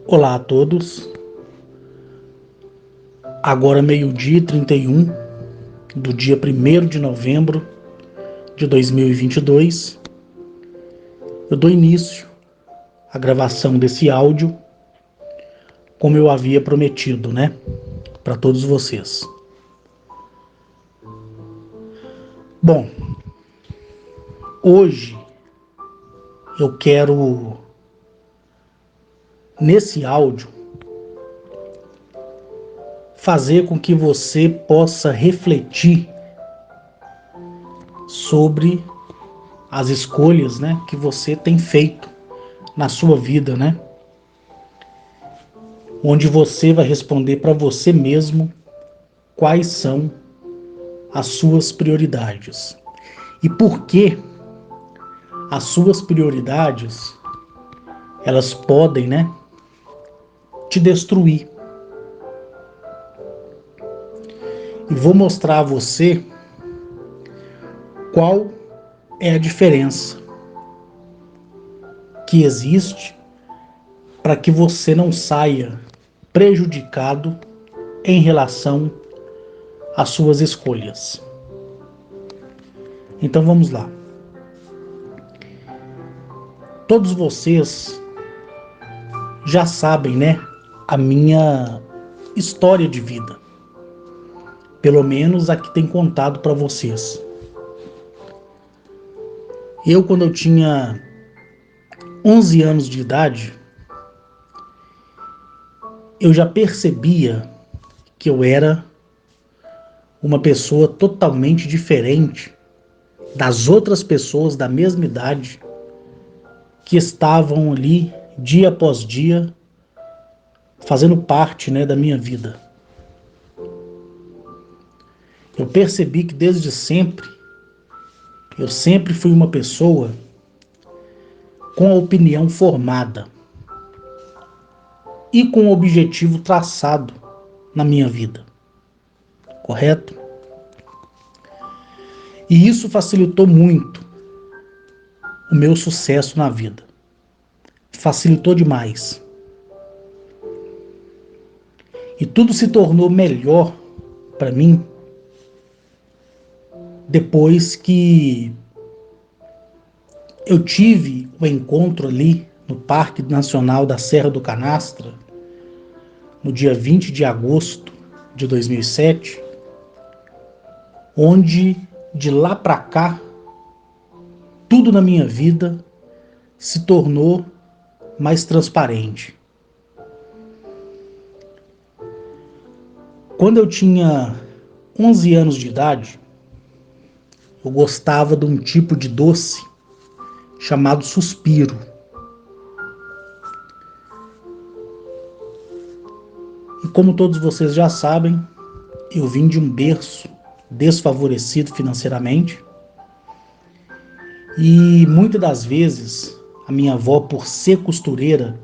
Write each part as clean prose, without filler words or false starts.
Olá a todos. Agora meio-dia e 31 do dia 1º de novembro de 2022, eu dou início à gravação desse áudio, como eu havia prometido, para todos vocês. Bom, hoje eu quero, nesse áudio, fazer com que você possa refletir sobre as escolhas, que você tem feito na sua vida, onde você vai responder para você mesmo quais são as suas prioridades e por que as suas prioridades elas podem, te destruir. E vou mostrar a você qual é a diferença que existe para que você não saia prejudicado em relação às suas escolhas. Então vamos lá. Todos vocês já sabem, a minha história de vida. Pelo menos a que tem contado para vocês. Eu, quando eu tinha 11 anos de idade, eu já percebia que eu era uma pessoa totalmente diferente das outras pessoas da mesma idade que estavam ali dia após dia fazendo parte, da minha vida. Eu percebi que desde sempre eu sempre fui uma pessoa com a opinião formada e com o objetivo traçado na minha vida. Correto? E isso facilitou muito o meu sucesso na vida. Facilitou demais. E tudo se tornou melhor para mim depois que eu tive o encontro ali no Parque Nacional da Serra do Canastra, no dia 20 de agosto de 2007, onde de lá para cá tudo na minha vida se tornou mais transparente. Quando eu tinha 11 anos de idade, eu gostava de um tipo de doce chamado suspiro. E como todos vocês já sabem, eu vim de um berço desfavorecido financeiramente e muitas das vezes a minha avó, por ser costureira,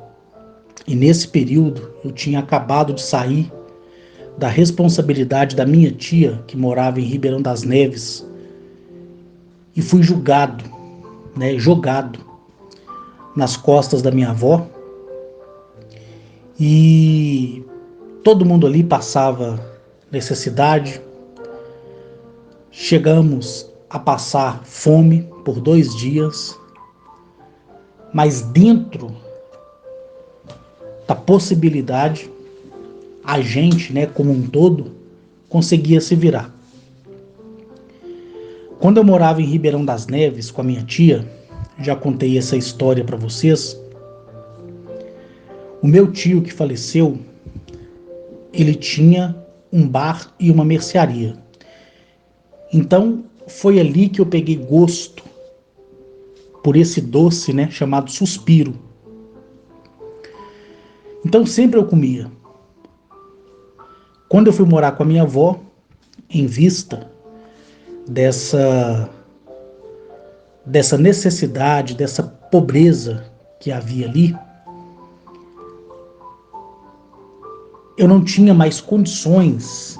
e nesse período eu tinha acabado de sair da responsabilidade da minha tia, que morava em Ribeirão das Neves, e fui jogado nas costas da minha avó, e todo mundo ali passava necessidade. Chegamos a passar fome por 2 dias, mas dentro da possibilidade, a gente, como um todo, conseguia se virar. Quando eu morava em Ribeirão das Neves com a minha tia, já contei essa história para vocês, o meu tio que faleceu, ele tinha um bar e uma mercearia. Então foi ali que eu peguei gosto por esse doce, chamado suspiro. Então sempre eu comia. Quando eu fui morar com a minha avó, em vista dessa necessidade, dessa pobreza que havia ali, eu não tinha mais condições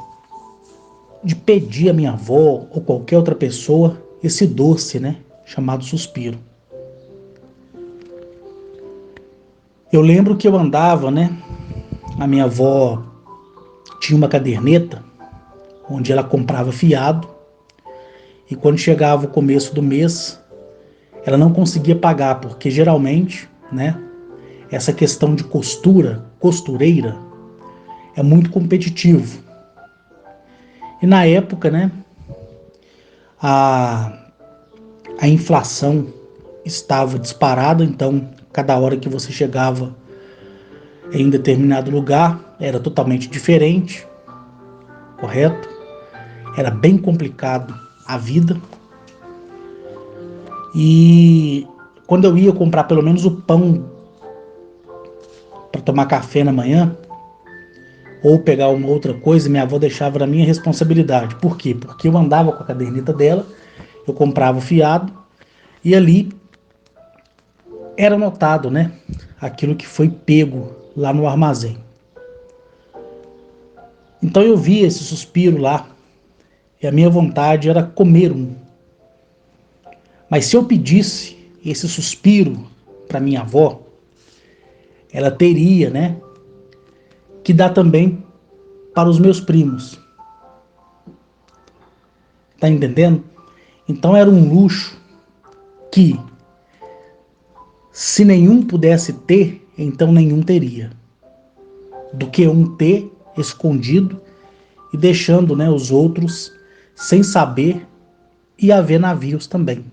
de pedir à minha avó ou qualquer outra pessoa esse doce, chamado suspiro. Eu lembro que eu andava, né? A minha avó tinha uma caderneta onde ela comprava fiado e quando chegava o começo do mês, ela não conseguia pagar, porque geralmente, né, essa questão de costura, costureira, é muito competitivo. E na época, né, a, a inflação estava disparada, então cada hora que você chegava em determinado lugar era totalmente diferente, correto? Era bem complicado a vida. E quando eu ia comprar pelo menos o pão para tomar café na manhã, ou pegar uma outra coisa, minha avó deixava na minha responsabilidade. Por quê? Porque eu andava com a caderneta dela, eu comprava o fiado e ali era anotado, né? Aquilo que foi pego lá no armazém. Então eu via esse suspiro lá e a minha vontade era comer um. Mas se eu pedisse esse suspiro para minha avó, ela teria, né, que dar também para os meus primos. Tá entendendo? Então era um luxo que, se nenhum pudesse ter, então nenhum teria. Do que um ter escondido e deixando, né, os outros sem saber e haver navios também.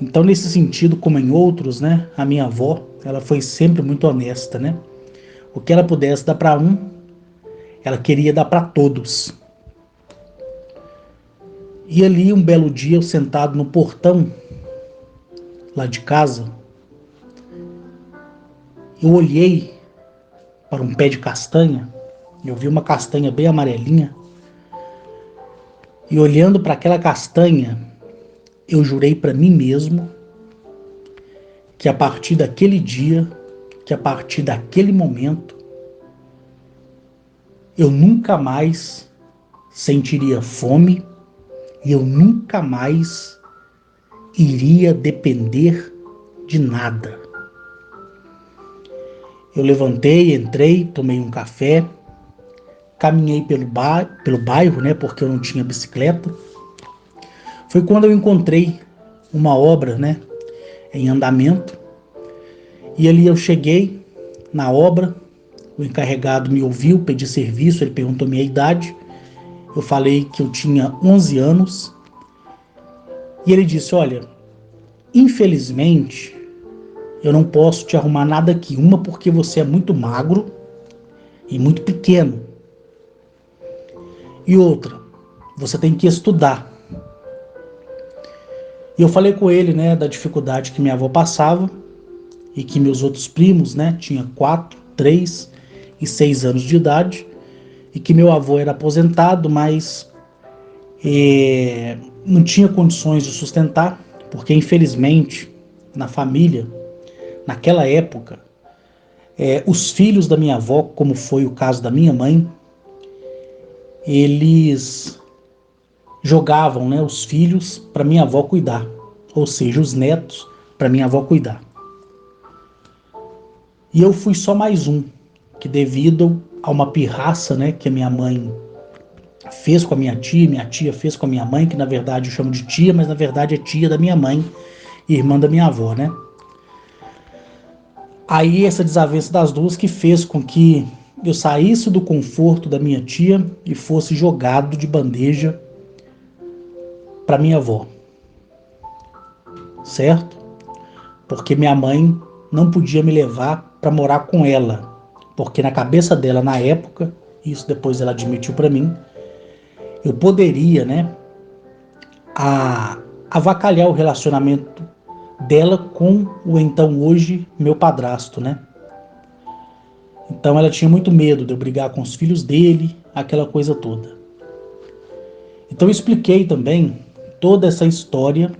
Então, nesse sentido, como em outros, né, a minha avó, ela foi sempre muito honesta, né? O que ela pudesse dar para um, ela queria dar para todos. E ali, um belo dia, eu sentado no portão lá de casa, eu olhei para um pé de castanha, eu vi uma castanha bem amarelinha, e olhando para aquela castanha, eu jurei para mim mesmo que a partir daquele dia, que a partir daquele momento, eu nunca mais sentiria fome e eu nunca mais iria depender de nada. Eu levantei, entrei, tomei um café, caminhei pelo bairro, né, porque eu não tinha bicicleta. Foi quando eu encontrei uma obra, né, em andamento. E ali eu cheguei na obra, o encarregado me ouviu, pedi serviço, ele perguntou minha idade. Eu falei que eu tinha 11 anos. E ele disse, olha, infelizmente, eu não posso te arrumar nada aqui. Uma, porque você é muito magro e muito pequeno. E outra, você tem que estudar. E eu falei com ele, né, da dificuldade que minha avó passava e que meus outros primos, né, tinham 4, 3 e 6 anos de idade e que meu avô era aposentado, mas não tinha condições de sustentar, porque infelizmente na família, naquela época, os filhos da minha avó, como foi o caso da minha mãe, eles jogavam, né, os filhos para minha avó cuidar, ou seja, os netos para minha avó cuidar. E eu fui só mais um, que devido a uma pirraça, né, que a minha mãe fez com a minha tia fez com a minha mãe, que na verdade eu chamo de tia, mas na verdade é tia da minha mãe e irmã da minha avó, né? Aí essa desavença das duas que fez com que eu saísse do conforto da minha tia e fosse jogado de bandeja para minha avó, certo? Porque minha mãe não podia me levar para morar com ela, porque na cabeça dela na época, isso depois ela admitiu para mim, eu poderia, né, avacalhar o relacionamento dela com o então hoje meu padrasto, né? Então ela tinha muito medo de eu brigar com os filhos dele, aquela coisa toda. Então eu expliquei também toda essa história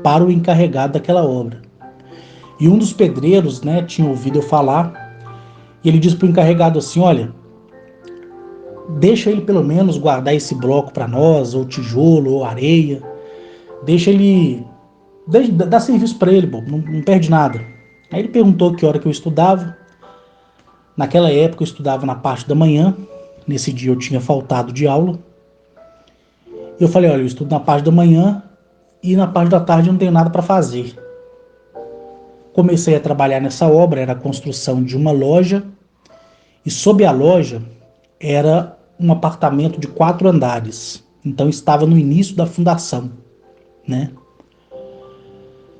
para o encarregado daquela obra. E um dos pedreiros, né, tinha ouvido eu falar, e ele disse para o encarregado assim, olha, deixa ele pelo menos guardar esse bloco para nós, ou tijolo, ou areia, deixa ele, dá serviço para ele, bobo, não perde nada. Aí ele perguntou que hora que eu estudava. Naquela época eu estudava na parte da manhã. Nesse dia eu tinha faltado de aula. Eu falei, olha, eu estudo na parte da manhã e na parte da tarde eu não tenho nada para fazer. Comecei a trabalhar nessa obra, era a construção de uma loja, e sob a loja era um apartamento de 4 andares. Então estava no início da fundação, né?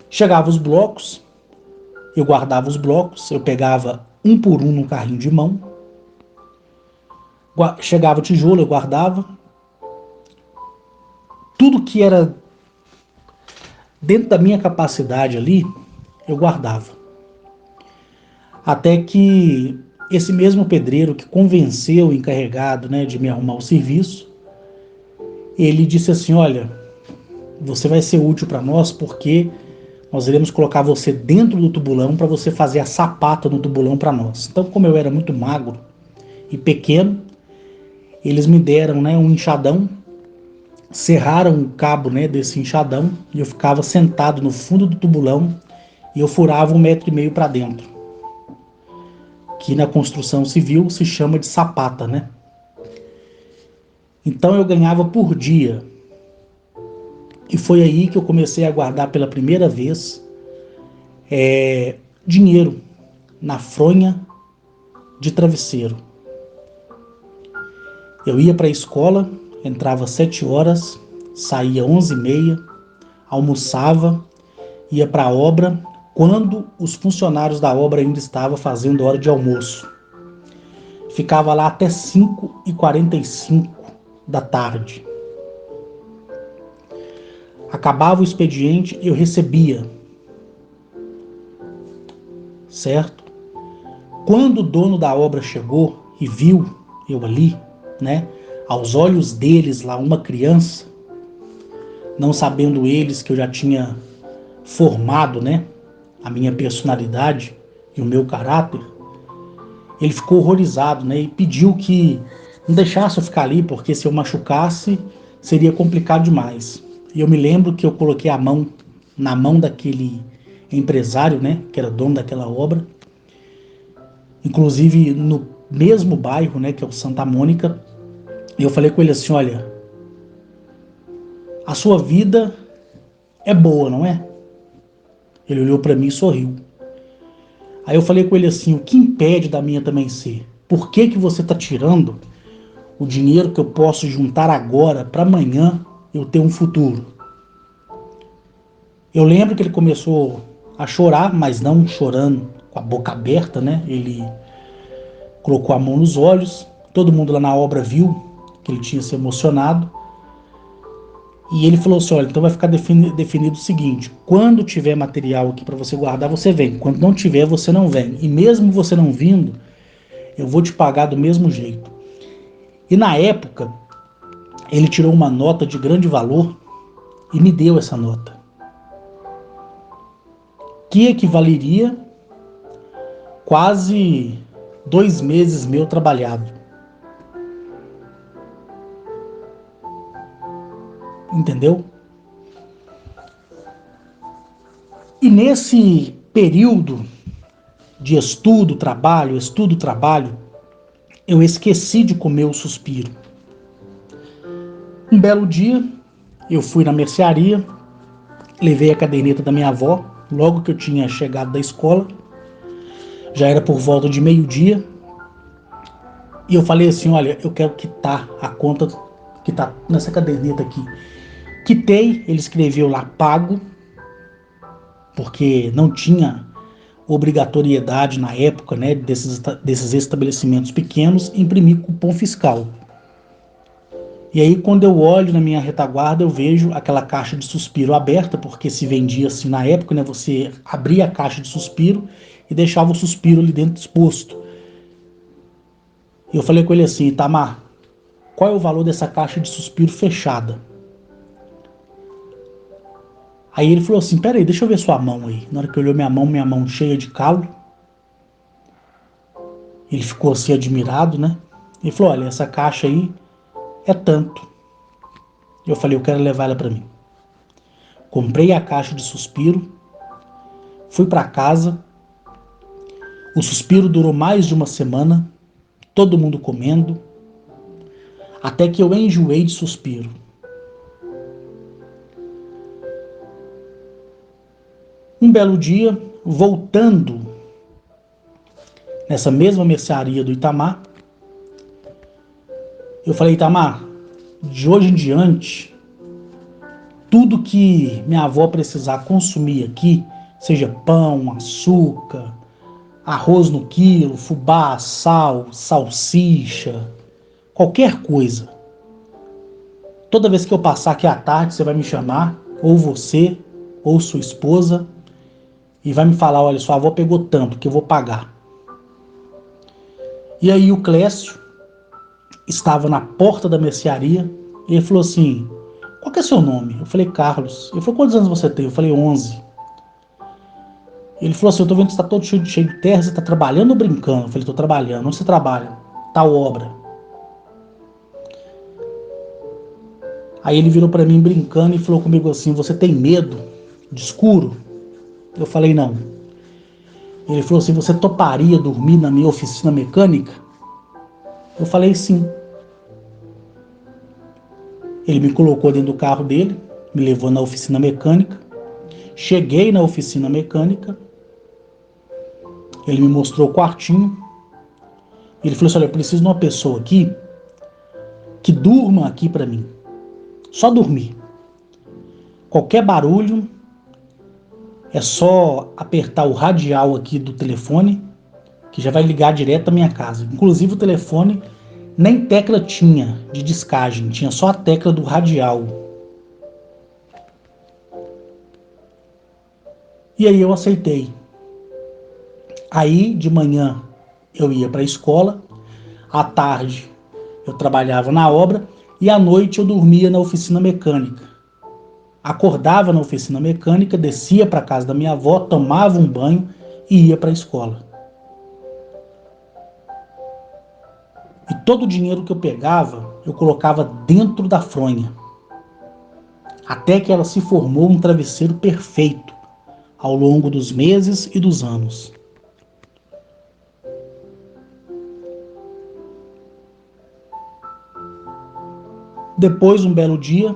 Chegava os blocos, eu guardava os blocos, eu pegava um por um no carrinho de mão. Chegava o tijolo, eu guardava. Tudo que era dentro da minha capacidade ali, eu guardava. Até que esse mesmo pedreiro que convenceu o encarregado, né, de me arrumar o serviço, ele disse assim, olha, você vai ser útil para nós porque nós iremos colocar você dentro do tubulão para você fazer a sapata no tubulão para nós. Então, como eu era muito magro e pequeno, eles me deram, né, um enxadão, serraram o cabo, né, desse enxadão e eu ficava sentado no fundo do tubulão e eu furava 1,5 m para dentro, que na construção civil se chama de sapata, né? Então eu ganhava por dia. E foi aí que eu comecei a guardar pela primeira vez dinheiro na fronha de travesseiro. Eu ia para a escola, entrava às 7 horas, saía 11h30, almoçava, ia para a obra, quando os funcionários da obra ainda estavam fazendo hora de almoço. Ficava lá até 5h45 da tarde. Acabava o expediente e eu recebia, certo? Quando o dono da obra chegou e viu eu ali, né, aos olhos deles lá, uma criança, não sabendo eles que eu já tinha formado, né, a minha personalidade e o meu caráter, ele ficou horrorizado, né, e pediu que não deixasse eu ficar ali, porque se eu machucasse seria complicado demais. E eu me lembro que eu coloquei a mão na mão daquele empresário, né, que era dono daquela obra, inclusive no mesmo bairro, né, que é o Santa Mônica, e eu falei com ele assim, olha, a sua vida é boa, não é? Ele olhou para mim e sorriu. Aí eu falei com ele assim, o que impede da minha também ser? Por que que você está tirando o dinheiro que eu posso juntar agora para amanhã eu ter um futuro? Eu lembro que ele começou a chorar, mas não chorando com a boca aberta, né? Ele colocou a mão nos olhos, todo mundo lá na obra viu que ele tinha se emocionado. E ele falou assim, olha, então vai ficar definido o seguinte, quando tiver material aqui para você guardar, você vem. Quando não tiver, você não vem. E mesmo você não vindo, eu vou te pagar do mesmo jeito. E na época, ele tirou uma nota de grande valor e me deu essa nota, que equivaleria quase 2 meses meu trabalhado. Entendeu? E nesse período de estudo, trabalho, eu esqueci de comer o suspiro. Um belo dia, eu fui na mercearia, levei a caderneta da minha avó, logo que eu tinha chegado da escola, já era por volta de meio-dia, e eu falei assim, olha, eu quero quitar a conta que tá nessa caderneta aqui. Quitei, ele escreveu lá pago, porque não tinha obrigatoriedade na época, né, desses estabelecimentos pequenos, imprimir cupom fiscal. E aí, quando eu olho na minha retaguarda, eu vejo aquela caixa de suspiro aberta, porque se vendia assim na época, né? Você abria a caixa de suspiro e deixava o suspiro ali dentro exposto. E eu falei com ele assim, Itamar, qual é o valor dessa caixa de suspiro fechada? Aí ele falou assim, peraí, deixa eu ver sua mão aí. Na hora que olhou minha mão cheia de calo, ele ficou assim admirado, né? Ele falou, olha, essa caixa aí é tanto. Eu falei, eu quero levar ela para mim. Comprei a caixa de suspiro, fui para casa, O suspiro durou mais de uma semana, todo mundo comendo, até que eu enjoei de suspiro. Um belo dia, voltando nessa mesma mercearia do Itamar, eu falei: Itamar, de hoje em diante, tudo que minha avó precisar consumir aqui, seja pão, açúcar, arroz no quilo, fubá, sal, salsicha, qualquer coisa. Toda vez que eu passar aqui à tarde, você vai me chamar, ou você, ou sua esposa, e vai me falar: olha, sua avó pegou tanto que eu vou pagar. E aí o Clécio estava na porta da mercearia e ele falou assim: qual que é seu nome? Eu falei: Carlos. Ele falou: quantos anos você tem? Eu falei: 11. Ele falou assim: eu tô vendo que você tá todo cheio de terra, você tá trabalhando ou brincando? Eu falei: tô trabalhando. Onde você trabalha? Tal obra. Aí ele virou para mim brincando e falou comigo assim: você tem medo de escuro? Eu falei: não. Ele falou assim: você toparia dormir na minha oficina mecânica? Eu falei: sim. Ele me colocou dentro do carro dele, me levou na oficina mecânica. Cheguei na oficina mecânica, ele me mostrou o quartinho. Ele falou assim: olha, eu preciso de uma pessoa aqui que durma aqui para mim. Só dormir. Qualquer barulho, é só apertar o radial aqui do telefone, que já vai ligar direto à minha casa. Inclusive o telefone nem tecla tinha de descagem, tinha só a tecla do radial. E aí eu aceitei. Aí de manhã eu ia para a escola, à tarde eu trabalhava na obra e à noite eu dormia na oficina mecânica. Acordava na oficina mecânica, descia para a casa da minha avó, tomava um banho e ia para a escola. E todo o dinheiro que eu pegava, eu colocava dentro da fronha. Até que ela se formou um travesseiro perfeito ao longo dos meses e dos anos. Depois, um belo dia,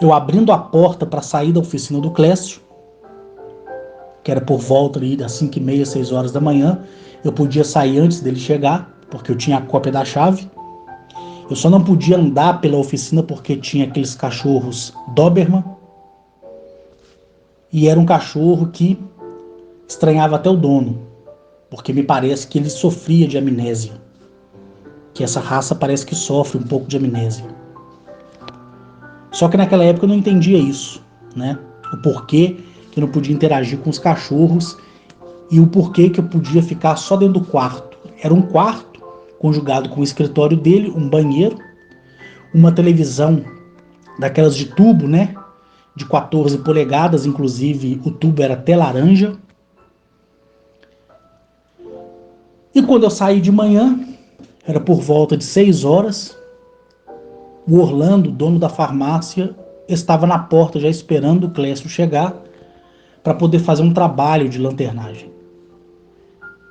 eu abrindo a porta para sair da oficina do Clécio, que era por volta ali das 5h30, 6 horas da manhã, eu podia sair antes dele chegar, porque eu tinha a cópia da chave. Eu só não podia andar pela oficina porque tinha aqueles cachorros Doberman, e era um cachorro que estranhava até o dono, porque me parece que ele sofria de amnésia, que essa raça parece que sofre um pouco de amnésia. Só que naquela época eu não entendia isso, né? O porquê que eu não podia interagir com os cachorros e o porquê que eu podia ficar só dentro do quarto. Era um quarto conjugado com o escritório dele, um banheiro, uma televisão daquelas de tubo, né? De 14 polegadas, inclusive o tubo era até laranja. E quando eu saí de manhã, era por volta de 6 horas, o Orlando, dono da farmácia, estava na porta já esperando o Clécio chegar para poder fazer um trabalho de lanternagem.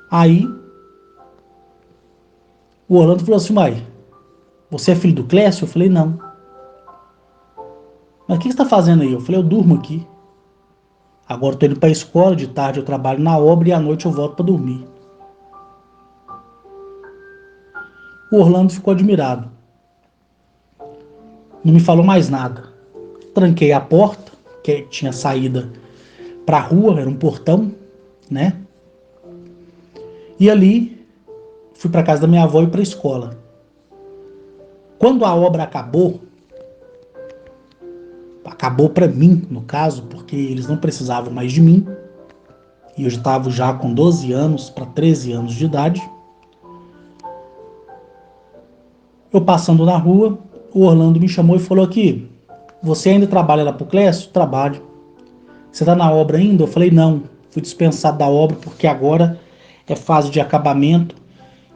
Aí o Orlando falou assim: mãe, você é filho do Clécio? Eu falei: não. Mas o que você está fazendo aí? Eu falei: eu durmo aqui. Agora eu estou indo para a escola, de tarde eu trabalho na obra e à noite eu volto para dormir. O Orlando ficou admirado. Não me falou mais nada. Tranquei a porta, que tinha saída para a rua, era um portão, né? E ali fui para casa da minha avó e para a escola. Quando a obra acabou para mim, no caso, porque eles não precisavam mais de mim, e eu estava já com 12 anos para 13 anos de idade. Eu passando na rua, o Orlando me chamou e falou: aqui, você ainda trabalha lá pro Clécio? Trabalho. Você tá na obra ainda? Eu falei: não, fui dispensado da obra porque agora é fase de acabamento,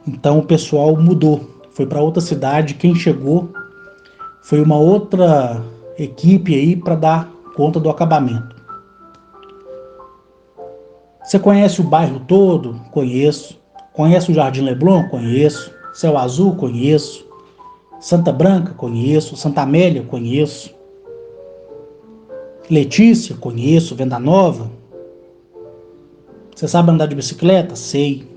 então o pessoal mudou, foi para outra cidade. Quem chegou foi uma outra equipe aí para dar conta do acabamento. Você conhece o bairro todo? Conheço. Conhece o Jardim Leblon? Conheço. Céu Azul? Conheço. Santa Branca? Conheço. Santa Amélia? Conheço. Letícia? Conheço. Venda Nova? Você sabe andar de bicicleta? Sei.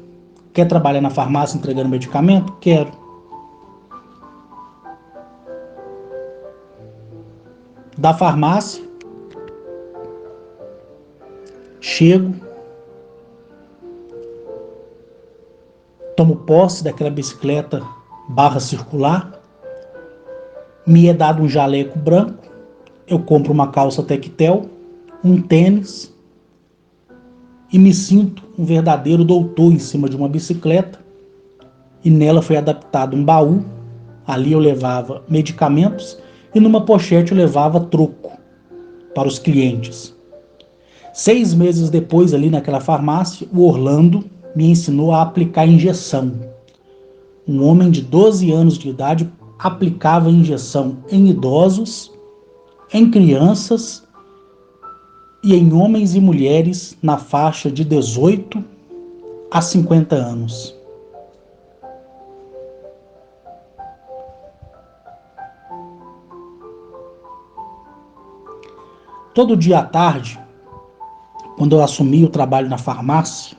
Quer trabalhar na farmácia entregando medicamento? Quero. Da farmácia, chego, tomo posse daquela bicicleta barra circular, me é dado um jaleco branco, eu compro uma calça tectel, um tênis e me sinto um verdadeiro doutor em cima de uma bicicleta, e nela foi adaptado um baú. Ali eu levava medicamentos e numa pochete eu levava troco para os clientes. 6 meses depois, ali naquela farmácia, o Orlando me ensinou a aplicar injeção. Um homem de 12 anos de idade aplicava injeção em idosos, em crianças e em homens e mulheres na faixa de 18 a 50 anos. Todo dia à tarde, quando eu assumi o trabalho na farmácia,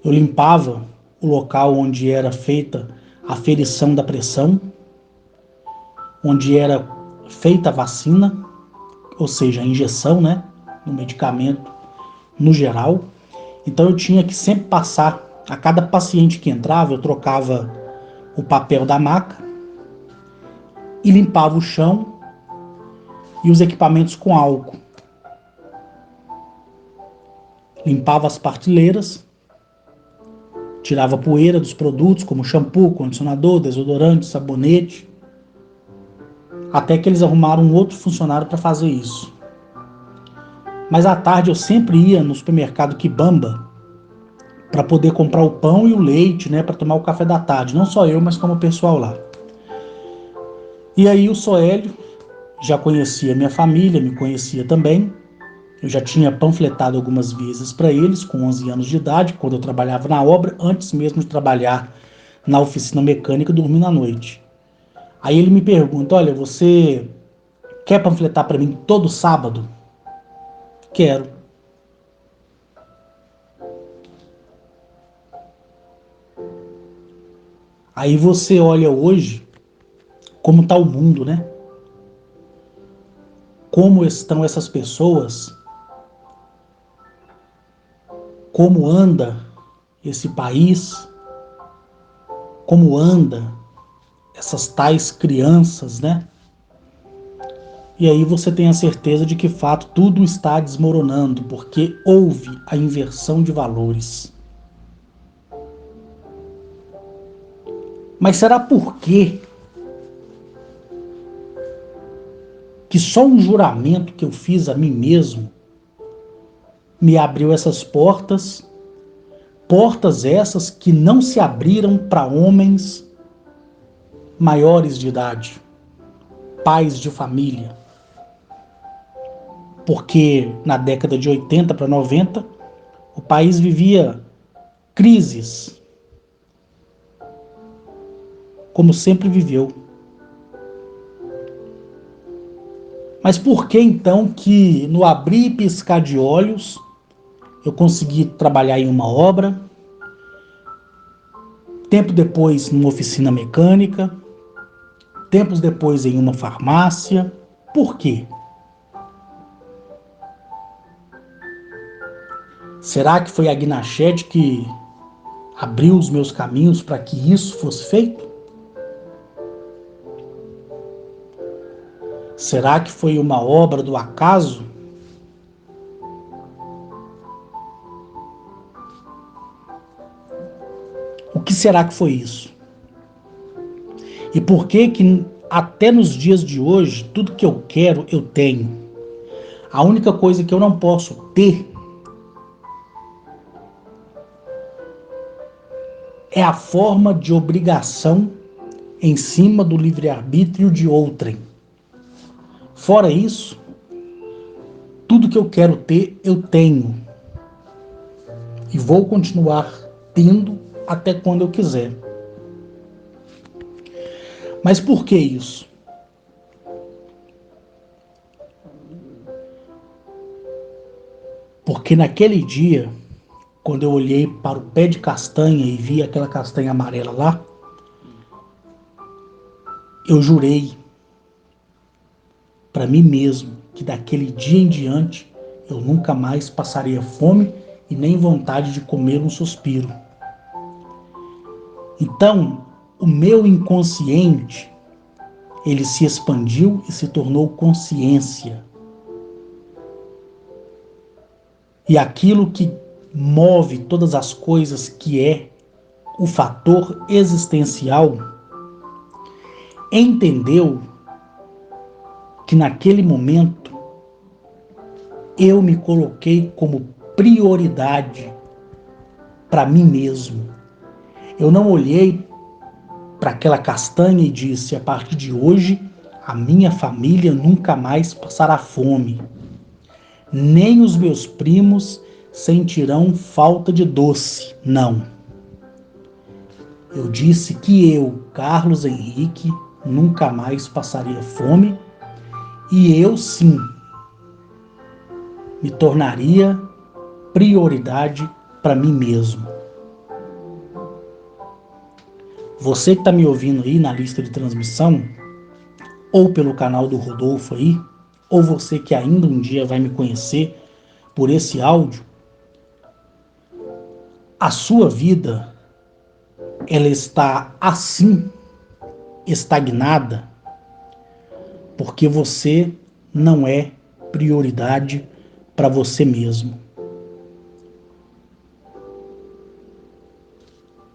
eu limpava o local onde era feita a aferição da pressão, onde era feita a vacina, ou seja, a injeção, né, no medicamento no geral. Então eu tinha que sempre passar, a cada paciente que entrava, eu trocava o papel da maca e limpava o chão e os equipamentos com álcool. Limpava as prateleiras, tirava a poeira dos produtos como shampoo, condicionador, desodorante, sabonete, até que eles arrumaram um outro funcionário para fazer isso. Mas à tarde eu sempre ia no supermercado Quibamba para poder comprar o pão e o leite, né, para tomar o café da tarde. Não só eu, mas como o pessoal lá. E aí o Soélio já conhecia minha família, me conhecia também. Eu já tinha panfletado algumas vezes para eles, com 11 anos de idade, quando eu trabalhava na obra, antes mesmo de trabalhar na oficina mecânica, dormindo à noite. Aí ele me pergunta: olha, você quer panfletar para mim todo sábado? Quero. Aí você olha hoje como está o mundo, né? Como estão essas pessoas, como anda esse país, como anda essas tais crianças, né? E aí você tem a certeza de que, de fato, tudo está desmoronando, porque houve a inversão de valores. Mas será por quê que só um juramento que eu fiz a mim mesmo me abriu essas portas, portas essas que não se abriram para homens maiores de idade, pais de família? Porque na década de 80 para 90, o país vivia crises, como sempre viveu. Mas por que então que no abrir e piscar de olhos eu consegui trabalhar em uma obra, tempo depois numa oficina mecânica, tempos depois em uma farmácia? Por quê? Será que foi a Guinachete que abriu os meus caminhos para que isso fosse feito? Será que foi uma obra do acaso? O que será que foi isso? E por que que até nos dias de hoje, tudo que eu quero, eu tenho? A única coisa que eu não posso ter é a forma de obrigação em cima do livre-arbítrio de outrem. Fora isso, tudo que eu quero ter, eu tenho. e vou continuar tendo até quando eu quiser. Mas por que isso? Porque naquele dia, quando eu olhei para o pé de castanha e vi aquela castanha amarela lá, eu jurei para mim mesmo que daquele dia em diante eu nunca mais passaria fome e nem vontade de comer um suspiro. Então, o meu inconsciente, ele se expandiu e se tornou consciência. E aquilo que move todas as coisas, que é o fator existencial, entendeu que naquele momento eu me coloquei como prioridade para mim mesmo. Eu não olhei para aquela castanha e disse: a partir de hoje, a minha família nunca mais passará fome, nem os meus primos sentirão falta de doce. Não. Eu disse que eu, Carlos Henrique, nunca mais passaria fome e eu sim me tornaria prioridade para mim mesmo. Você que está me ouvindo aí na lista de transmissão, ou pelo canal do Rodolfo aí, ou você que ainda um dia vai me conhecer por esse áudio, a sua vida, ela está assim, estagnada, porque você não é prioridade para você mesmo.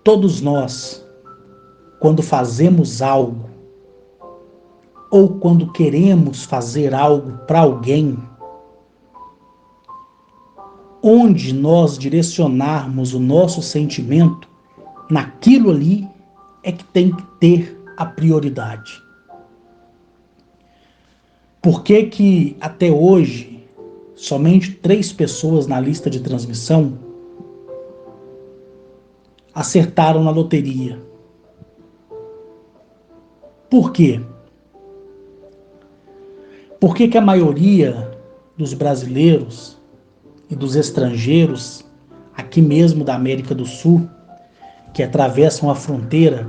Todos nós, quando fazemos algo, ou quando queremos fazer algo para alguém, onde nós direcionarmos o nosso sentimento, naquilo ali é que tem que ter a prioridade. Por que que até hoje somente 3 pessoas na lista de transmissão acertaram na loteria? Por quê? Por que que a maioria dos brasileiros e dos estrangeiros, aqui mesmo da América do Sul, que atravessam a fronteira,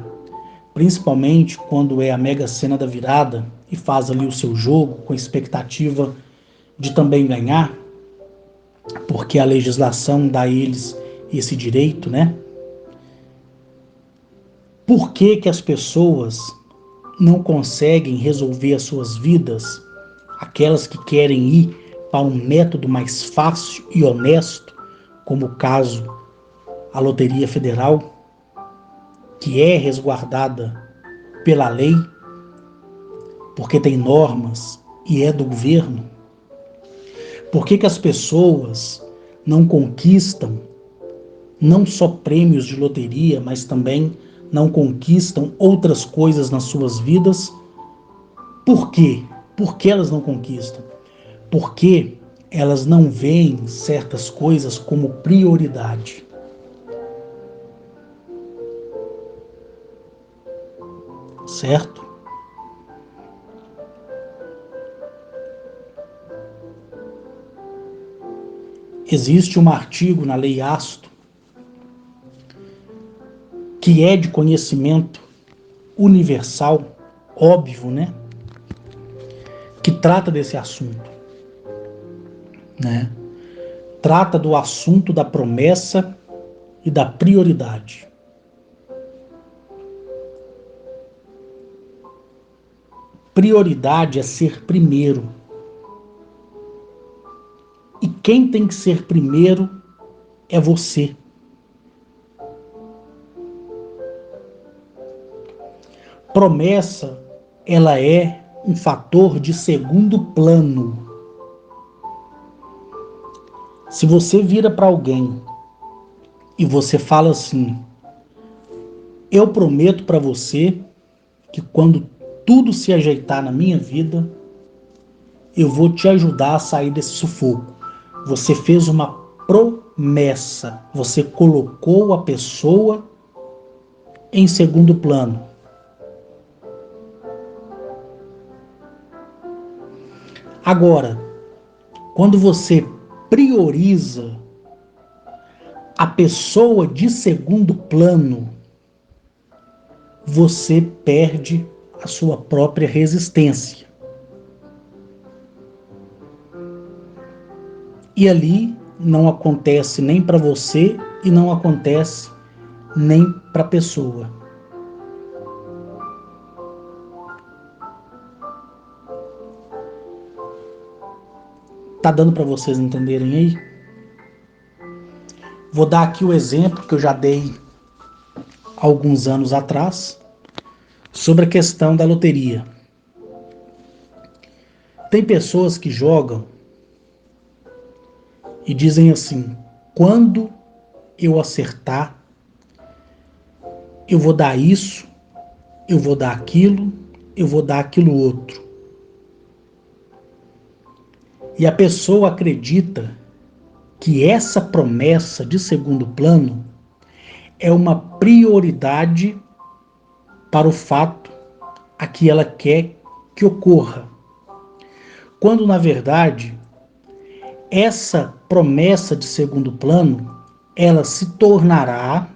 principalmente quando é a Mega Sena da virada e faz ali o seu jogo com expectativa de também ganhar, porque a legislação dá a eles esse direito, né? Por que que as pessoas não conseguem resolver as suas vidas, aquelas que querem ir para um método mais fácil e honesto, como o caso a Loteria Federal, que é resguardada pela lei, porque tem normas e é do governo? Por que que as pessoas não conquistam não só prêmios de loteria, mas também não conquistam outras coisas nas suas vidas? Por quê? Por que elas não conquistam? Porque elas não veem certas coisas como prioridade. Certo? Existe um artigo na Lei Asto que é de conhecimento universal, óbvio, né? Que trata desse assunto, né? Trata do assunto da promessa e da prioridade. Prioridade é ser primeiro. E quem tem que ser primeiro é você. Promessa, ela é um fator de segundo plano. Se você vira para alguém e você fala assim: eu prometo para você que quando tudo se ajeitar na minha vida, eu vou te ajudar a sair desse sufoco. Você fez uma promessa. promessa. Você colocou a pessoa em segundo plano. Agora, quando você prioriza a pessoa de segundo plano, você perde a sua própria resistência. E ali não acontece nem para você e não acontece nem para a pessoa. Tá dando para vocês entenderem aí? Vou dar aqui o exemplo que eu já dei alguns anos atrás sobre a questão da loteria. Tem pessoas que jogam e dizem assim: quando eu acertar, eu vou dar isso, eu vou dar aquilo, eu vou dar aquilo outro. E a pessoa acredita que essa promessa de segundo plano é uma prioridade para o fato a que ela quer que ocorra. Quando, na verdade, essa promessa de segundo plano, ela se tornará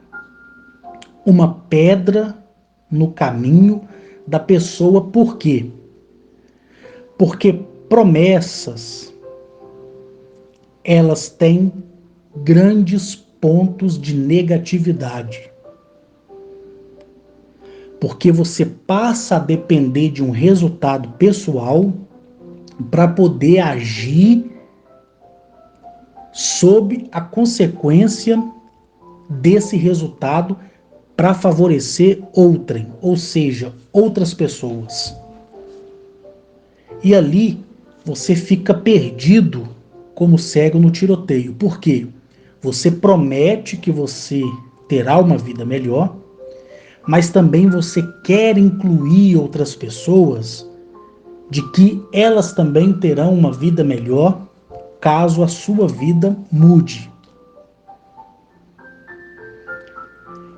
uma pedra no caminho da pessoa. Por quê? Porque promessas, elas têm grandes pontos de negatividade. Porque você passa a depender de um resultado pessoal para poder agir sob a consequência desse resultado para favorecer outrem, ou seja, outras pessoas. E ali você fica perdido como cego no tiroteio. Por quê? Você promete que você terá uma vida melhor, mas também você quer incluir outras pessoas de que elas também terão uma vida melhor caso a sua vida mude.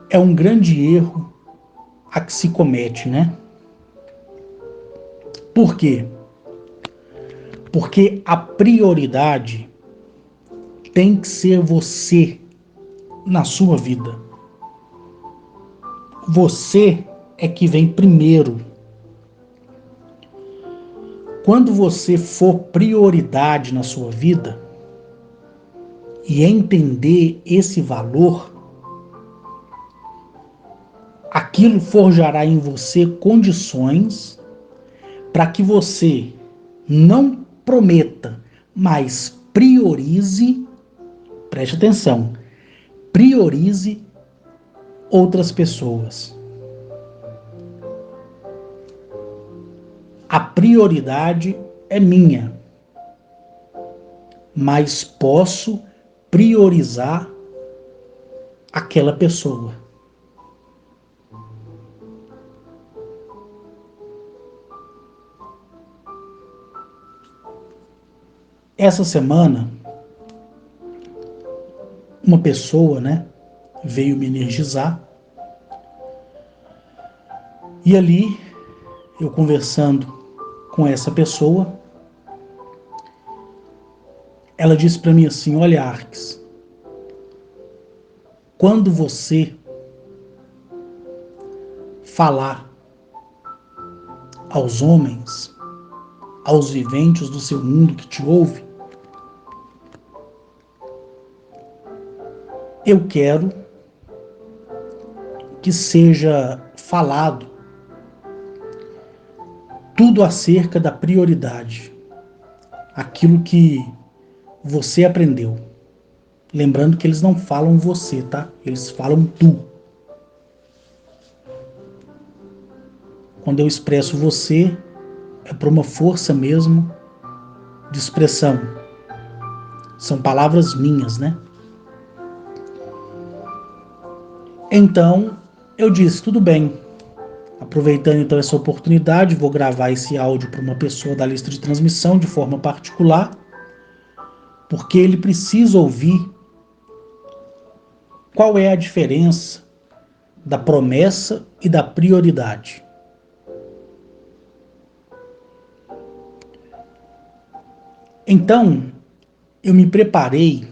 É um grande erro a que se comete, né? Por quê? Porque a prioridade tem que ser você na sua vida. Você é que vem primeiro. Quando você for prioridade na sua vida e entender esse valor, aquilo forjará em você condições para que você não prometa, mas priorize, preste atenção, priorize outras pessoas. A prioridade é minha, mas posso priorizar aquela pessoa. Essa semana, uma pessoa, veio me energizar. E ali, eu conversando com essa pessoa, ela disse para mim assim: olha, Arques, quando você falar aos homens, aos viventes do seu mundo que te ouve, eu quero que seja falado tudo acerca da prioridade, aquilo que você aprendeu. Lembrando que eles não falam você, tá? Eles falam tu. Quando eu expresso você, é por uma força mesmo de expressão. São palavras minhas, né? Então, eu disse, tudo bem. Aproveitando então essa oportunidade, vou gravar esse áudio para uma pessoa da lista de transmissão de forma particular, porque ele precisa ouvir qual é a diferença da promessa e da prioridade? Então, eu me preparei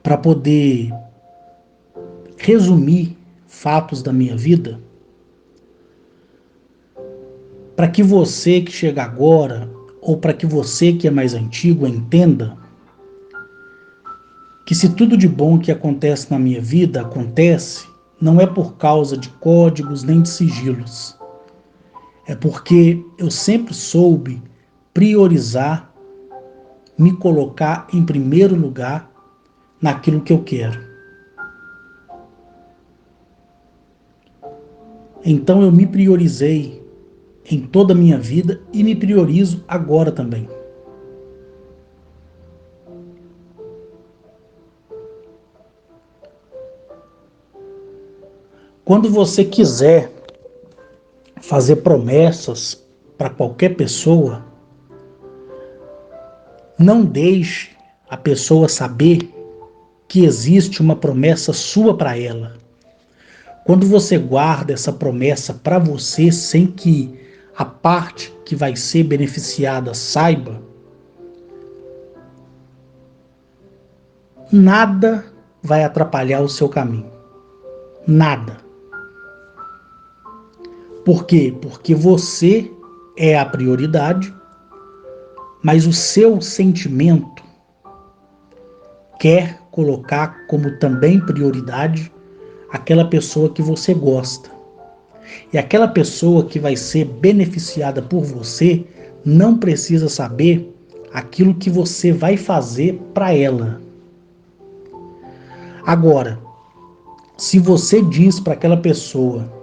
para poder resumir fatos da minha vida, para que você que chega agora, ou para que você que é mais antigo, entenda que se tudo de bom que acontece na minha vida acontece, não é por causa de códigos nem de sigilos. É porque eu sempre soube priorizar, me colocar em primeiro lugar naquilo que eu quero. Então eu me priorizei em toda a minha vida e me priorizo agora também. Quando você quiser fazer promessas para qualquer pessoa, não deixe a pessoa saber que existe uma promessa sua para ela. Quando você guarda essa promessa para você sem que a parte que vai ser beneficiada saiba, nada vai atrapalhar o seu caminho. Nada. Por quê? Porque você é a prioridade, mas o seu sentimento quer colocar como também prioridade aquela pessoa que você gosta. E aquela pessoa que vai ser beneficiada por você não precisa saber aquilo que você vai fazer para ela. Agora, se você diz para aquela pessoa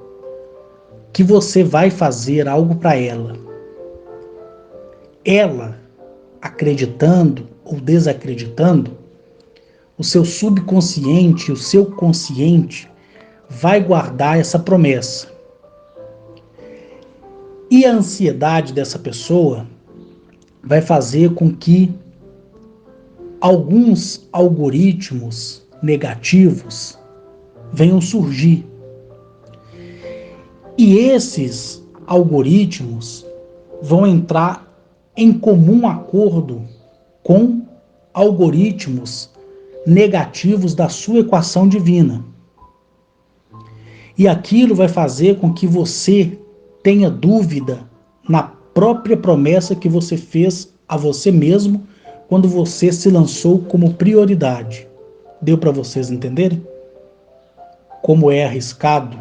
que você vai fazer algo para ela acreditando ou desacreditando, o seu subconsciente, o seu consciente vai guardar essa promessa. E a ansiedade dessa pessoa vai fazer com que alguns algoritmos negativos venham surgir. E esses algoritmos vão entrar em comum acordo com algoritmos negativos da sua equação divina. E aquilo vai fazer com que você tenha dúvida na própria promessa que você fez a você mesmo quando você se lançou como prioridade. Deu para vocês entenderem? Como é arriscado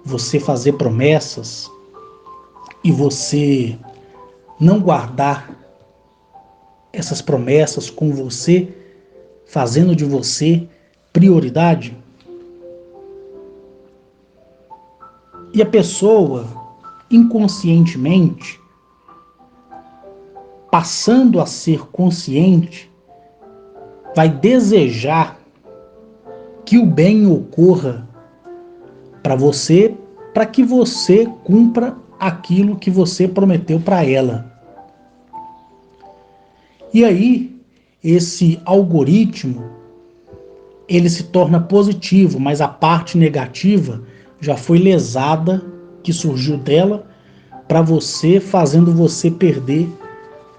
você fazer promessas e você não guardar essas promessas com você, fazendo de você prioridade? E a pessoa, inconscientemente, passando a ser consciente, vai desejar que o bem ocorra para que você cumpra aquilo que você prometeu para ela. E aí, esse algoritmo, ele se torna positivo, mas a parte negativa já foi lesada, que surgiu dela, para você, fazendo você perder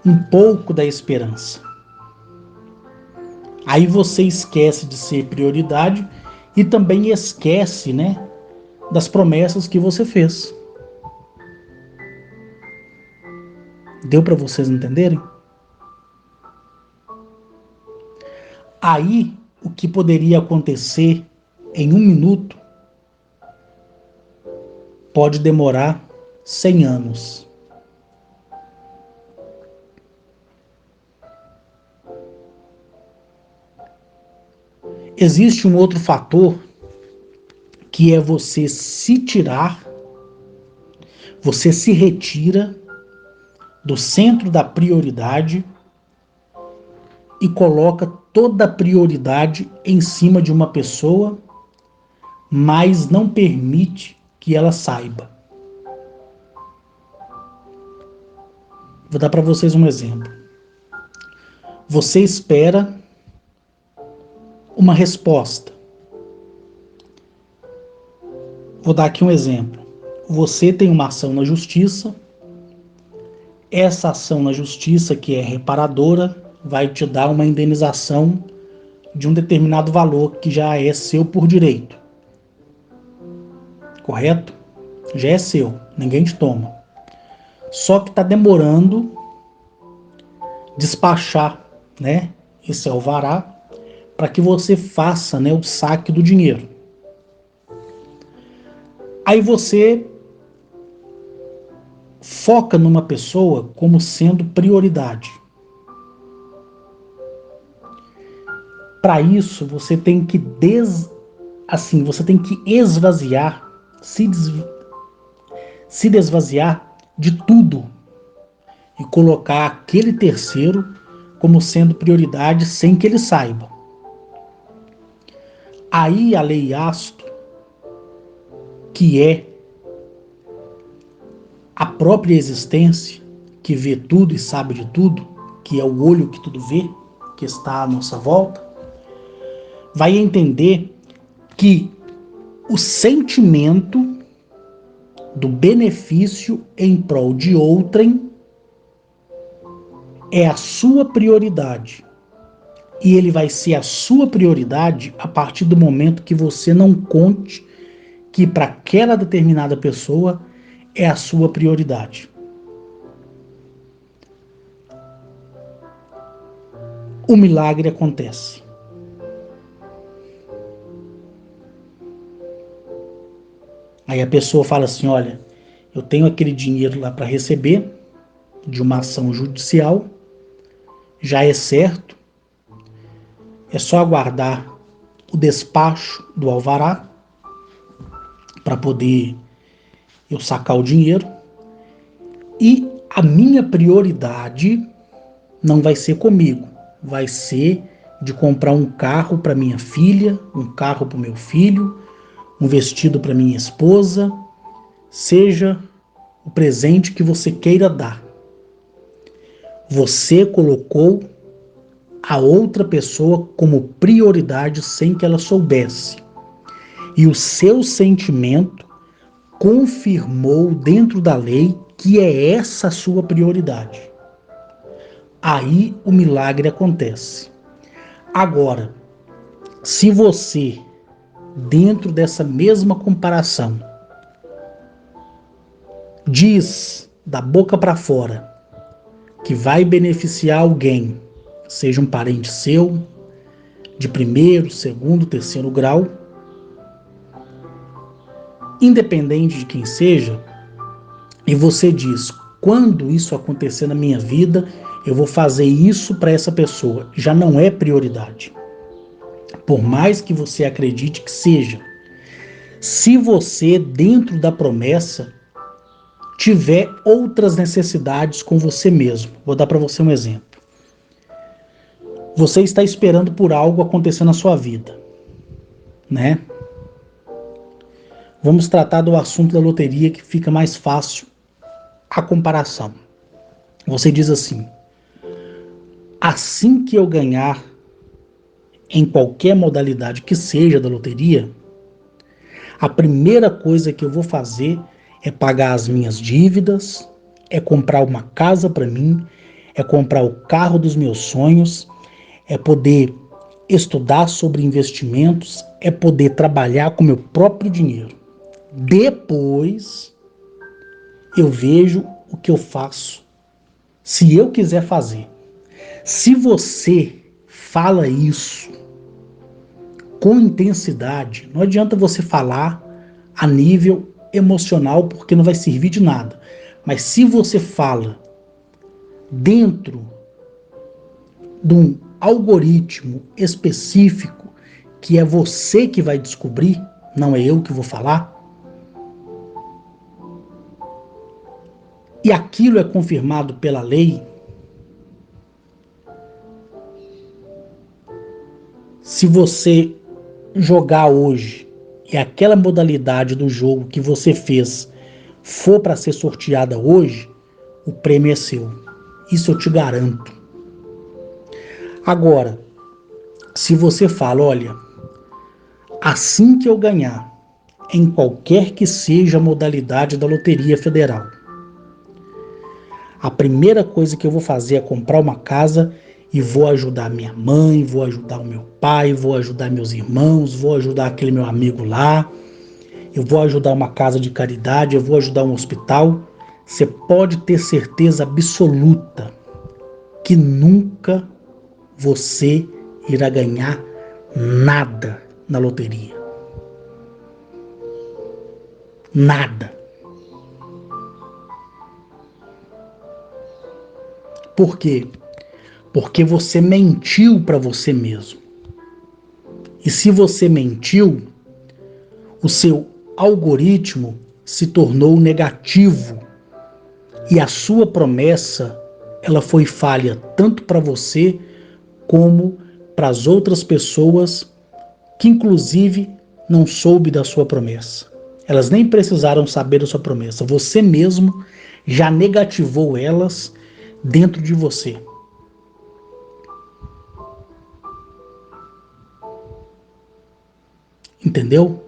um pouco da esperança. Aí você esquece de ser prioridade e também esquece, né, das promessas que você fez. Deu para vocês entenderem? Aí, o que poderia acontecer em 1 minuto pode demorar 100 anos. Existe um outro fator que é você se tirar, você se retira do centro da prioridade e coloca toda a prioridade em cima de uma pessoa, mas não permite que ela saiba. Vou dar para vocês um exemplo. Você espera uma resposta. Vou dar aqui um exemplo. Você tem uma ação na justiça, essa ação na justiça, que é reparadora, vai te dar uma indenização de um determinado valor que já é seu por direito. Correto? Já é seu, ninguém te toma. Só que está demorando despachar, né, esse alvará para que você faça, né, o saque do dinheiro. Aí você foca numa pessoa como sendo prioridade. Para isso, você tem que você tem que esvaziar, se desvaziar de tudo e colocar aquele terceiro como sendo prioridade sem que ele saiba. Aí a lei Asto, que é a própria existência, que vê tudo e sabe de tudo, que é o olho que tudo vê, que está à nossa volta, vai entender que o sentimento do benefício em prol de outrem é a sua prioridade. E ele vai ser a sua prioridade a partir do momento que você não conte que para aquela determinada pessoa é a sua prioridade. O milagre acontece. Aí a pessoa fala assim, olha, eu tenho aquele dinheiro lá para receber de uma ação judicial, já é certo, é só aguardar o despacho do alvará para poder eu sacar o dinheiro. E a minha prioridade não vai ser comigo, vai ser de comprar um carro para minha filha, um carro para o meu filho, um vestido para minha esposa, seja o presente que você queira dar. Você colocou a outra pessoa como prioridade sem que ela soubesse. E o seu sentimento confirmou dentro da lei que é essa a sua prioridade. Aí o milagre acontece. Agora, se você, dentro dessa mesma comparação, diz da boca para fora que vai beneficiar alguém, seja um parente seu, de primeiro, segundo, terceiro grau, independente de quem seja, e você diz, quando isso acontecer na minha vida, eu vou fazer isso para essa pessoa, já não é prioridade. Por mais que você acredite que seja. Se você, dentro da promessa, tiver outras necessidades com você mesmo. Vou dar para você um exemplo. Você está esperando por algo acontecer na sua vida, né? Vamos tratar do assunto da loteria que fica mais fácil a comparação. Você diz assim: assim que eu ganhar em qualquer modalidade que seja da loteria, a primeira coisa que eu vou fazer é pagar as minhas dívidas, é comprar uma casa para mim, é comprar o carro dos meus sonhos, é poder estudar sobre investimentos, é poder trabalhar com meu próprio dinheiro. Depois eu vejo o que eu faço, se eu quiser fazer. Se você fala isso com intensidade, não adianta você falar a nível emocional porque não vai servir de nada. Mas se você fala dentro de um algoritmo específico que é você que vai descobrir, não é eu que vou falar, e aquilo é confirmado pela lei, se você jogar hoje e aquela modalidade do jogo que você fez for para ser sorteada hoje, o prêmio é seu. Isso eu te garanto. Agora, Se você fala, olha, assim que eu ganhar, em qualquer que seja a modalidade da Loteria Federal, a primeira coisa que eu vou fazer é comprar uma casa e vou ajudar minha mãe, vou ajudar o meu pai, vou ajudar meus irmãos, vou ajudar aquele meu amigo lá, eu vou ajudar uma casa de caridade, eu vou ajudar um hospital. Você pode ter certeza absoluta que nunca você irá ganhar nada na loteria. Nada. Por quê? Porque você mentiu para você mesmo. E se você mentiu, o seu algoritmo se tornou negativo e a sua promessa ela foi falha tanto para você como para as outras pessoas que inclusive não soube da sua promessa. Elas nem precisaram saber da sua promessa. Você mesmo já negativou elas dentro de você. Entendeu?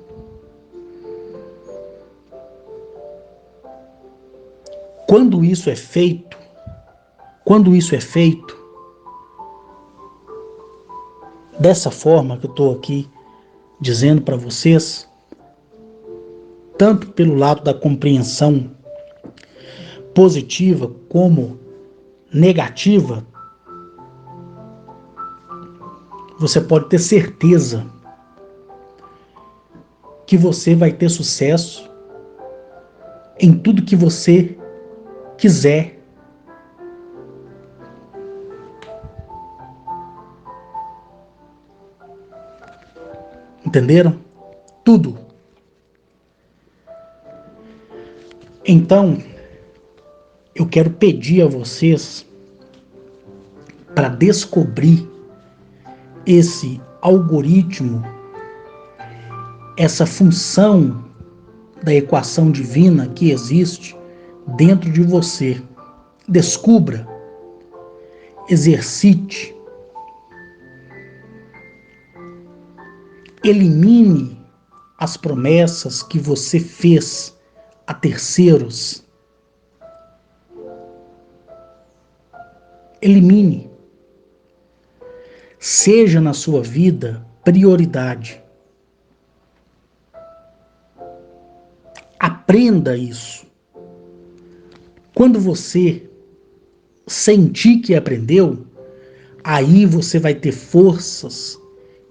Quando isso é feito, dessa forma que eu estou aqui dizendo para vocês, tanto pelo lado da compreensão positiva como negativa, você pode ter certeza que você vai ter sucesso em tudo que você quiser. Entenderam? Tudo. Então, eu quero pedir a vocês para descobrir esse algoritmo, essa função da equação divina que existe dentro de você. Descubra, exercite, elimine as promessas que você fez a terceiros. Elimine. Seja na sua vida prioridade. Aprenda isso. Quando você sentir que aprendeu, aí você vai ter forças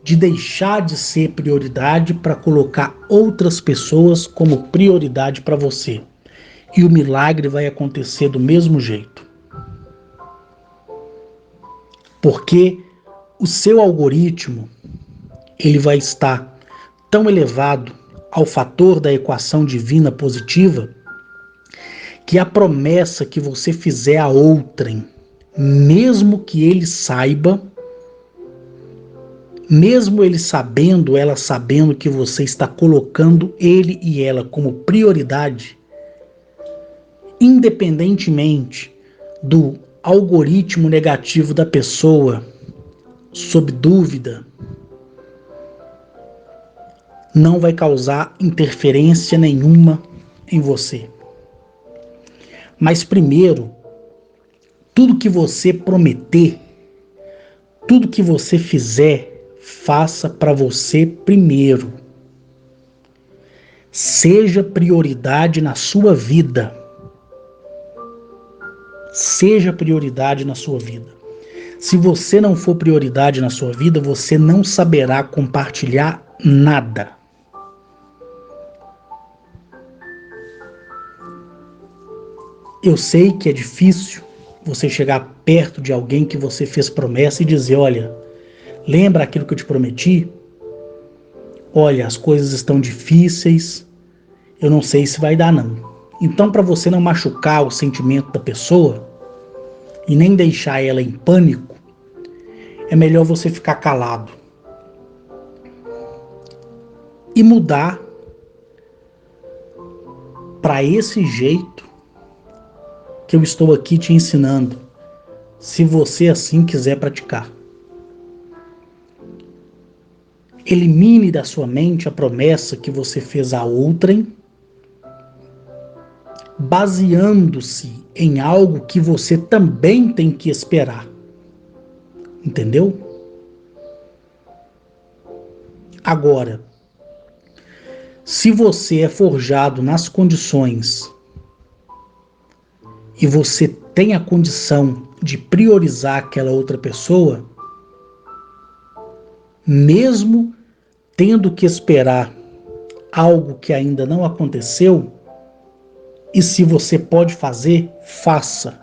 de deixar de ser prioridade para colocar outras pessoas como prioridade para você. E o milagre vai acontecer do mesmo jeito. Porque o seu algoritmo, ele vai estar tão elevado ao fator da equação divina positiva que a promessa que você fizer a outrem, mesmo que ele saiba, mesmo ele sabendo, ela sabendo que você está colocando ele e ela como prioridade, independentemente do algoritmo negativo da pessoa, sob dúvida, não vai causar interferência nenhuma em você. Mas primeiro, tudo que você prometer, tudo que você fizer, faça para você primeiro. Seja prioridade na sua vida. Seja prioridade na sua vida. Se você não for prioridade na sua vida, você não saberá compartilhar nada. Eu sei que é difícil você chegar perto de alguém que você fez promessa e dizer, olha, lembra aquilo que eu te prometi? Olha, as coisas estão difíceis, eu não sei se vai dar não. Então, para você não machucar o sentimento da pessoa e nem deixar ela em pânico, é melhor você ficar calado e mudar para esse jeito que eu estou aqui te ensinando, se você assim quiser praticar. Elimine da sua mente a promessa que você fez a outrem, baseando-se em algo que você também tem que esperar. Entendeu? Agora, se você é forjado nas condições e você tem a condição de priorizar aquela outra pessoa, mesmo tendo que esperar algo que ainda não aconteceu, e se você pode fazer, faça,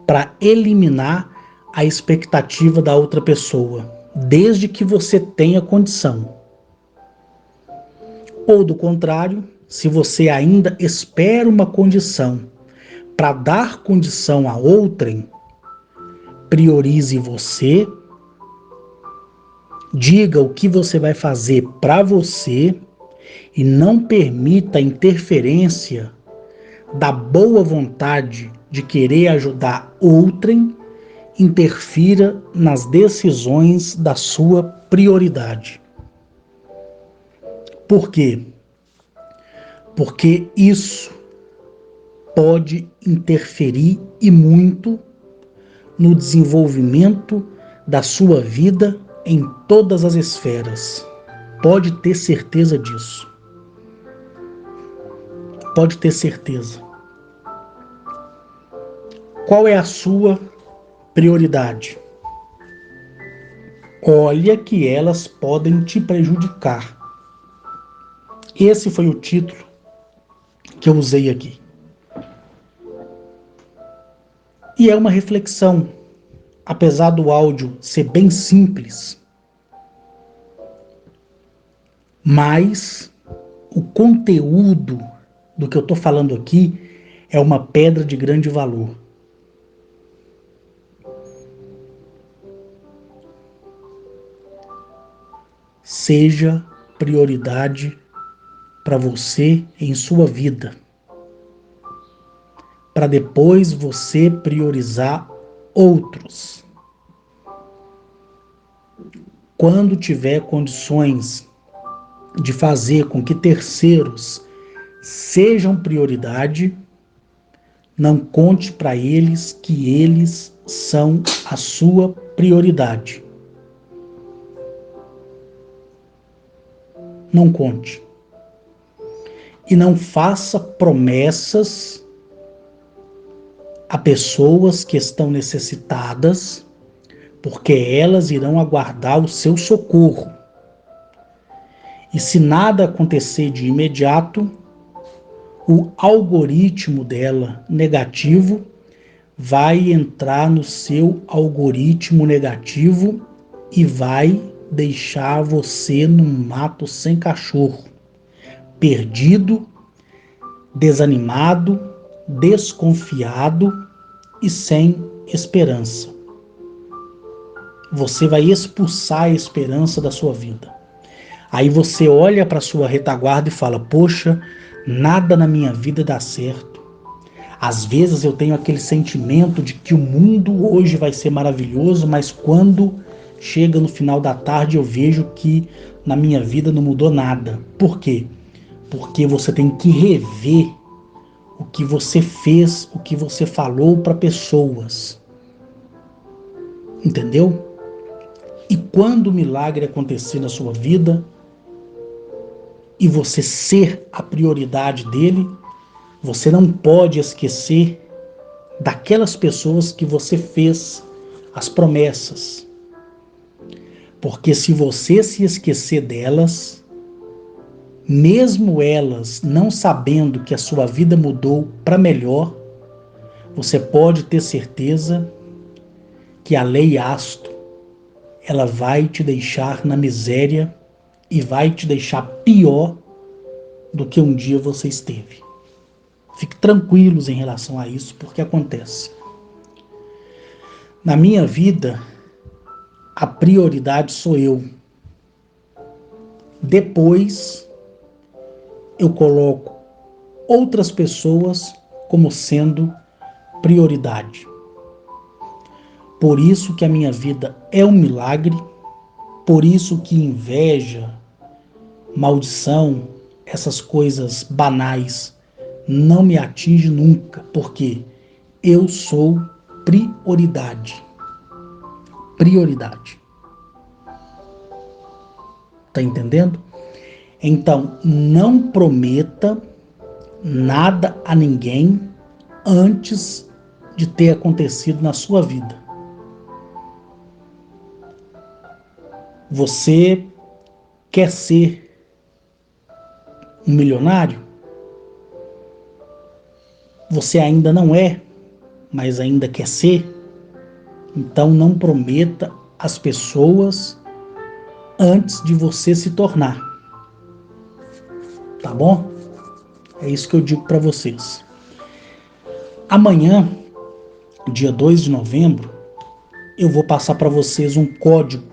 para eliminar a expectativa da outra pessoa, desde que você tenha condição. Ou do contrário, se você ainda espera uma condição para dar condição a outrem, priorize você, diga o que você vai fazer para você e não permita a interferência da boa vontade de querer ajudar outrem interfira nas decisões da sua prioridade. Por quê? Porque isso pode interferir e muito no desenvolvimento da sua vida em todas as esferas. Pode ter certeza disso. Pode ter certeza. Qual é a sua prioridade? Olha que elas podem te prejudicar. Esse foi o título que eu usei aqui. E é uma reflexão, apesar do áudio ser bem simples, mas o conteúdo do que eu estou falando aqui é uma pedra de grande valor. Seja prioridade para você em sua vida, para depois você priorizar outros. Quando tiver condições de fazer com que terceiros sejam prioridade, não conte para eles que eles são a sua prioridade. Não conte. E não faça promessas a pessoas que estão necessitadas, porque elas irão aguardar o seu socorro. E se nada acontecer de imediato, o algoritmo dela negativo vai entrar no seu algoritmo negativo e vai deixar você num mato sem cachorro, perdido, desanimado, desconfiado e sem esperança. Você vai expulsar a esperança da sua vida. Aí você olha para sua retaguarda e fala: poxa, nada na minha vida dá certo. Às vezes eu tenho aquele sentimento de que o mundo hoje vai ser maravilhoso, mas quando chega no final da tarde eu vejo que na minha vida não mudou nada. Por quê? Porque você tem que rever o que você fez, o que você falou para pessoas. Entendeu? E quando o milagre acontecer na sua vida e você ser a prioridade dele, você não pode esquecer daquelas pessoas que você fez as promessas. Porque se você se esquecer delas, mesmo elas não sabendo que a sua vida mudou para melhor, você pode ter certeza que a lei Asto, ela vai te deixar na miséria e vai te deixar pior do que um dia você esteve. Fique tranquilos em relação a isso, porque acontece. Na minha vida, a prioridade sou eu. Depois, eu coloco outras pessoas como sendo prioridade. Por isso que a minha vida é um milagre, por isso que inveja, maldição, essas coisas banais, não me atinge nunca, porque eu sou prioridade. Prioridade. Tá entendendo? Então, não prometa nada a ninguém antes de ter acontecido na sua vida. Você quer ser um milionário? Você ainda não é, mas ainda quer ser? Então não prometa às pessoas antes de você se tornar. Tá bom? É isso que eu digo para vocês. Amanhã, dia 2 de novembro, eu vou passar para vocês um código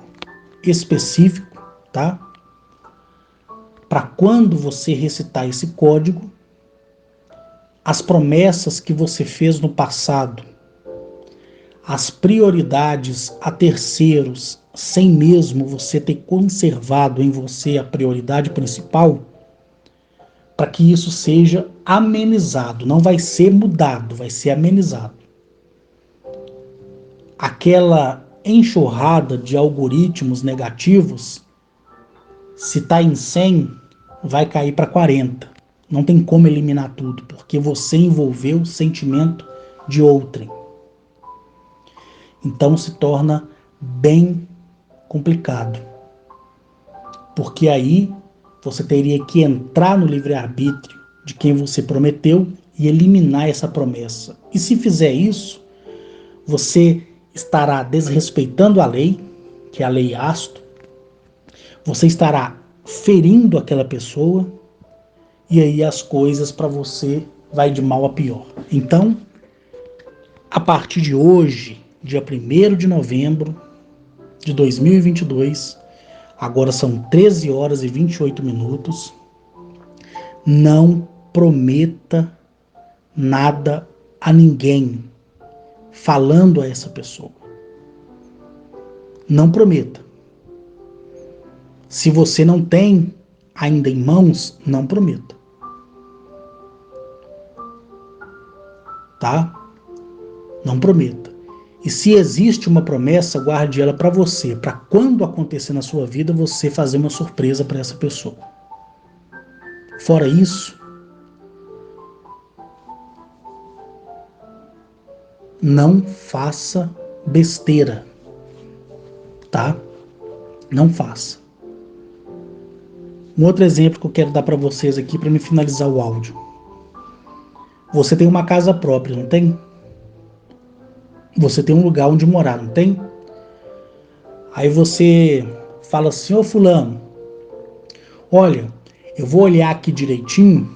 específico, tá? Para quando você recitar esse código, as promessas que você fez no passado, as prioridades a terceiros, sem mesmo você ter conservado em você a prioridade principal, para que isso seja amenizado. Não vai ser mudado, vai ser amenizado. Aquela enxurrada de algoritmos negativos, se está em 100, vai cair para 40. Não tem como eliminar tudo, porque você envolveu o sentimento de outrem. Então se torna bem complicado. Porque aí você teria que entrar no livre-arbítrio de quem você prometeu e eliminar essa promessa. E se fizer isso, você estará desrespeitando a lei, que é a lei Asto, você estará ferindo aquela pessoa, e aí as coisas para você vai de mal a pior. Então, a partir de hoje, dia 1º de novembro de 2022, agora são 13 horas e 28 minutos, não prometa nada a ninguém falando a essa pessoa. Não prometa. Se você não tem ainda em mãos, não prometa. Tá? Não prometa. E se existe uma promessa, guarde ela para você, para quando acontecer na sua vida, você fazer uma surpresa para essa pessoa. Fora isso, não faça besteira, tá? Não faça. Um outro exemplo que eu quero dar para vocês aqui para me finalizar o áudio. Você tem uma casa própria, não tem? Você tem um lugar onde morar, não tem? Aí você fala assim, ô fulano, olha, eu vou olhar aqui direitinho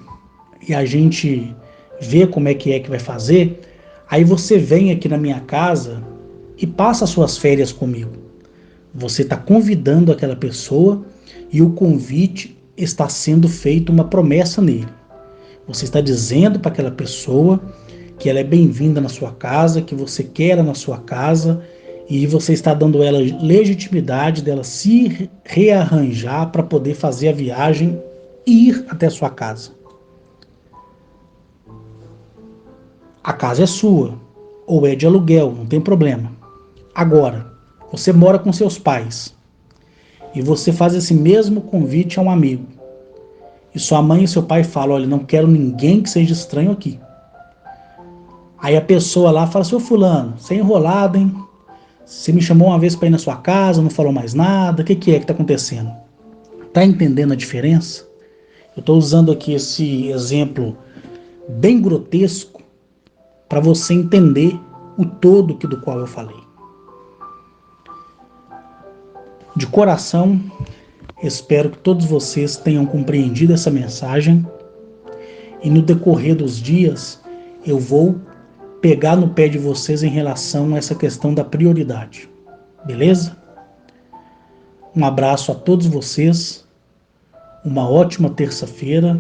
e a gente vê como é que vai fazer. Aí você vem aqui na minha casa e passa as suas férias comigo. Você está convidando aquela pessoa e o convite está sendo feito uma promessa nele. Você está dizendo para aquela pessoa que ela é bem-vinda na sua casa, que você quer ela na sua casa, e você está dando ela legitimidade dela se rearranjar para poder fazer a viagem e ir até a sua casa. A casa é sua, ou é de aluguel, não tem problema. Agora, você mora com seus pais e você faz esse mesmo convite a um amigo. E sua mãe e seu pai falam, olha, não quero ninguém que seja estranho aqui. Aí a pessoa lá fala, seu fulano, você é enrolado, hein? Você me chamou uma vez para ir na sua casa, não falou mais nada, o que é que está acontecendo? Tá entendendo a diferença? Eu estou usando aqui esse exemplo bem grotesco para você entender o todo do qual eu falei. De coração, espero que todos vocês tenham compreendido essa mensagem e no decorrer dos dias eu vou pegar no pé de vocês em relação a essa questão da prioridade. Beleza? Um abraço a todos vocês, uma ótima terça-feira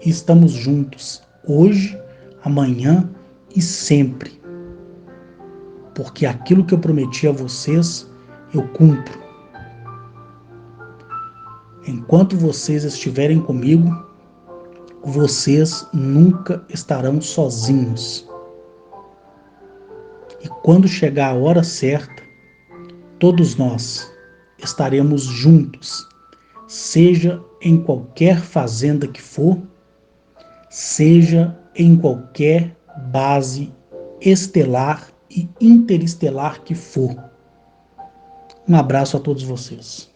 e estamos juntos hoje, amanhã e sempre. Porque aquilo que eu prometi a vocês, eu cumpro. enquanto vocês estiverem comigo, vocês nunca estarão sozinhos. E quando chegar a hora certa, todos nós estaremos juntos, seja em qualquer fazenda que for, seja em qualquer base estelar e interestelar que for. Um abraço a todos vocês.